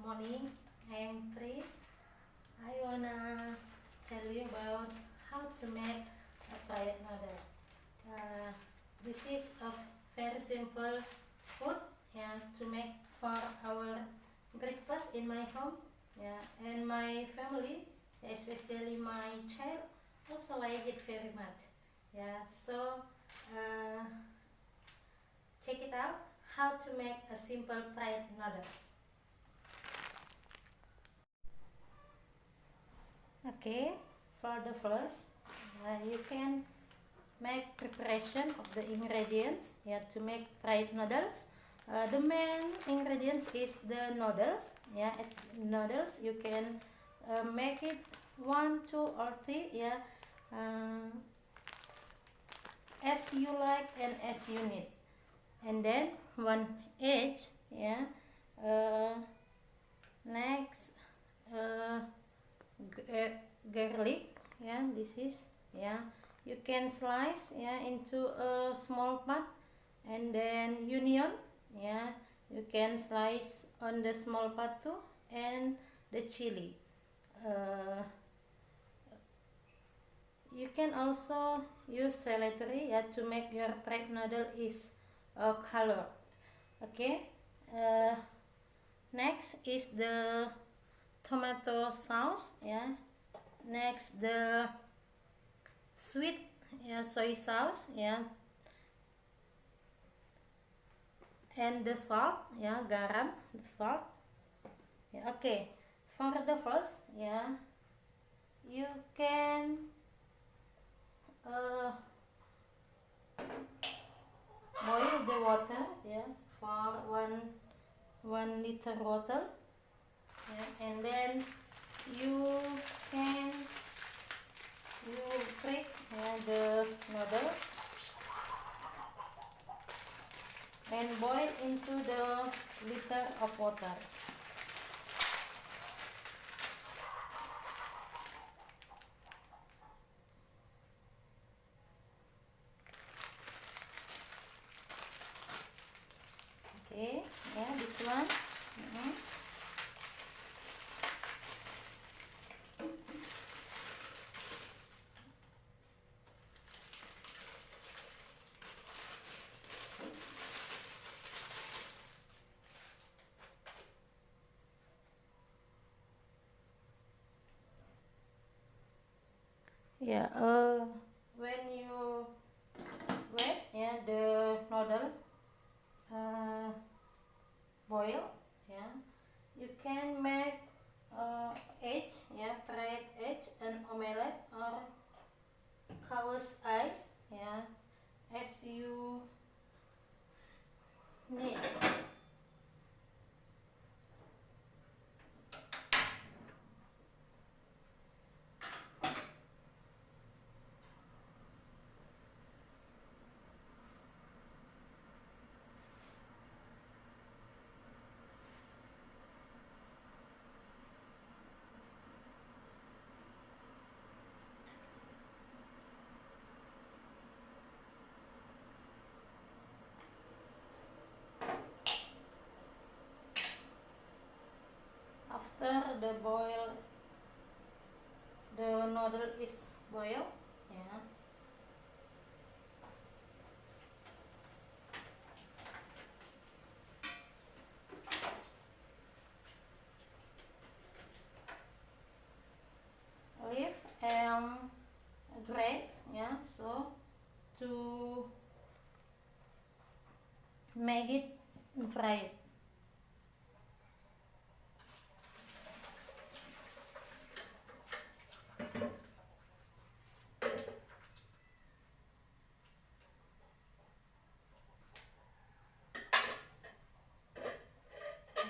morning. I am Tri. I wanna tell you about how to make a fried noodle. This is a very simple food, yeah, to make for our breakfast in my home, yeah, and my family, especially my child, also like it very much. Yeah, so uh, check it out how to make a simple fried noodles. Okay, for the first, you can make preparation of the ingredients, yeah, to make fried noodles. The main ingredients is the noodles, yeah, as noodles you can make it 1, 2 or 3, yeah, uh, as you like and as you need. And then 1 egg, yeah, uh, next uh, garlic, yeah, this is, yeah, you can slice, yeah, into a small part. And then onion, yeah, you can slice on the small part too. And the chili, uh, you can also use celery, yeah, to make your fried noodle is color. Okay, uh, next is the tomato sauce, yeah, next the sweet, yeah, soy sauce, yeah, and the salt, yeah, garam, the salt, yeah. Okay, for the first, yeah, you can uh, boil the water, yeah, for 1 liter water, yeah, and then you can break, yeah, the noodle and boil into the liter of water. Okay, yeah, this one. Yeah, when you wet, yeah, the noodle uh, boil, yeah, you can make egg, yeah, fried egg and omelette or cow's eyes, yeah, as you need. After the noodle is boiled, yeah, leave drain, yeah, so to make it fried.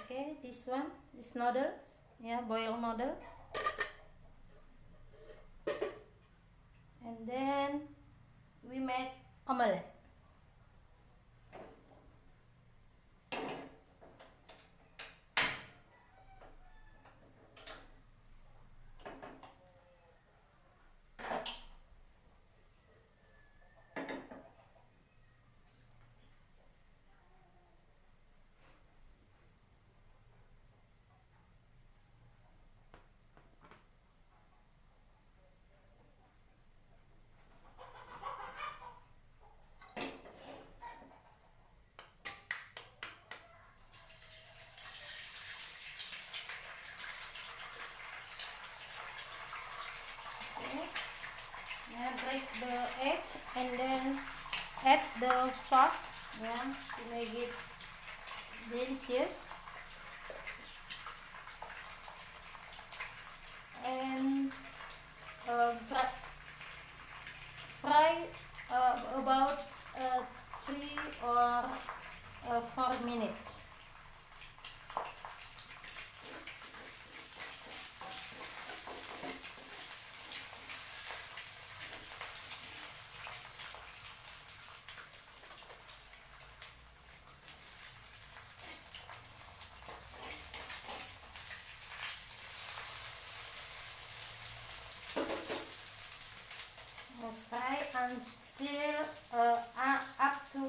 Okay, this one, this noodle, yeah, boiled noodle. And then we make omelette. egg and then add the salt, yeah, to make it delicious. And fry about 3 or 4 minutes. Fry until up to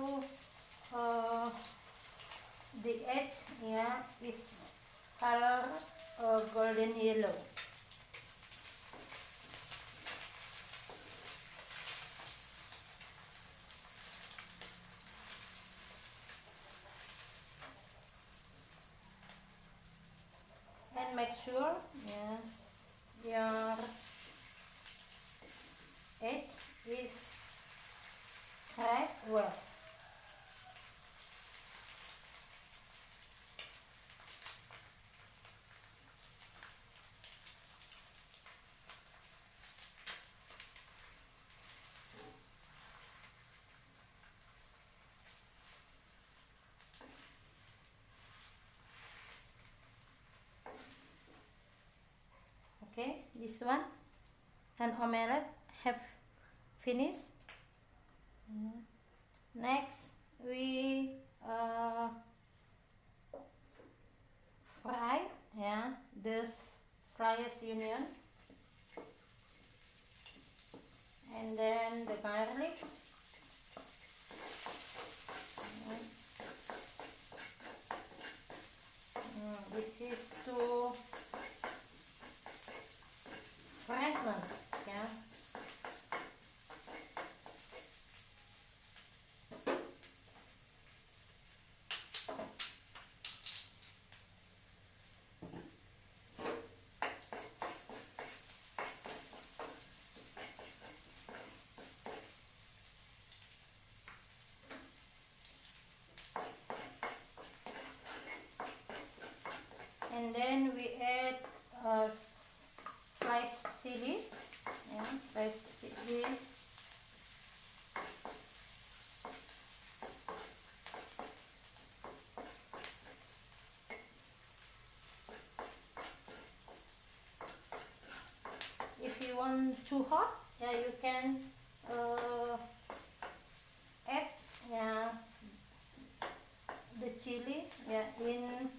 the edge, yeah, is color golden yellow. And make sure, yeah, your edge is cracked well. Okay, this one, an omelette have finished. Next, we fry, yeah, this sliced onion, and then the garlic. This is to fragrant, yeah. And then we add sliced chili, yeah, sliced chili. If you want too hot, yeah, you can add, yeah, the chili, yeah, in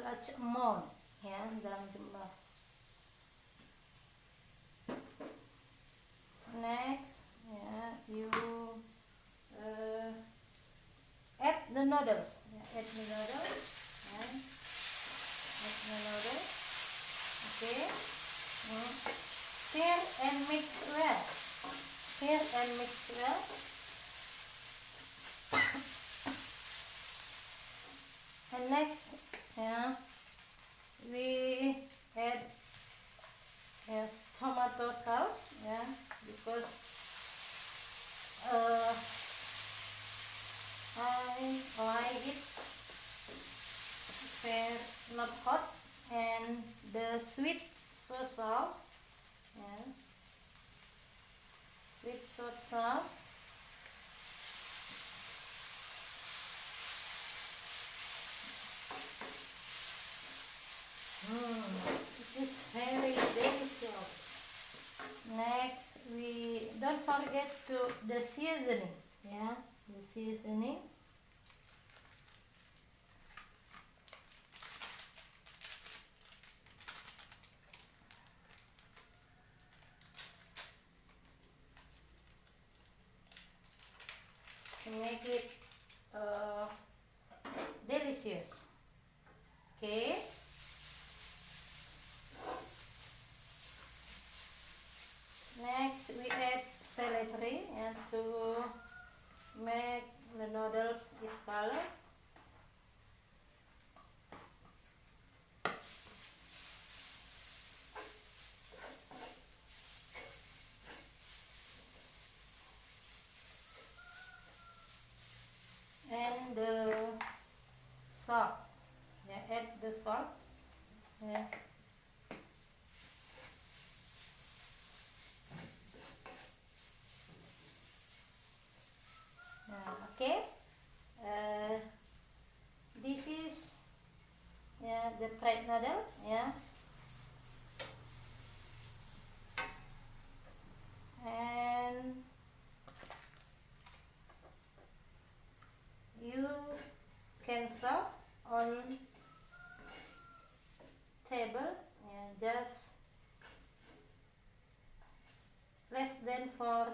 large amount, yeah, dalam jumlah. Next, yeah, you add the noodles, yeah, add the noodles, yeah, add the noodles. Okay, stir and mix well. Stir and mix well. And next, yeah, we add, yes, tomato sauce, yeah, because I like it very not hot, and the sweet soy sauce, yeah, sweet soy sauce. This is very delicious. Next, we don't forget to the seasoning, yeah, the seasoning. To make it delicious. Okay. Next, we add celery, and to make the noodles this color. and the salt. Yeah, add the salt. Yeah. Okay. This is the fried noodle. Yeah. And you can serve on table, just less than for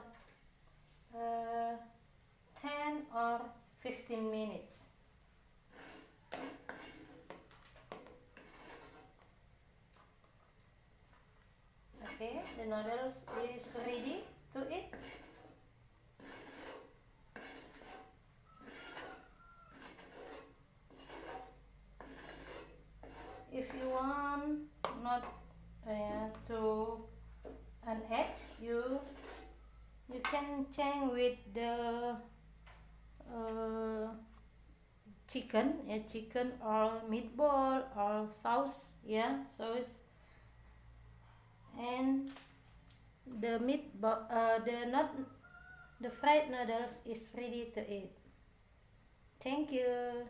10 or 15 minutes. Okay, the noodles is ready to eat. If you want not to an edge, you can change with the chicken or meatball or sauce, sauce, and the the fried noodles is ready to eat. Thank you.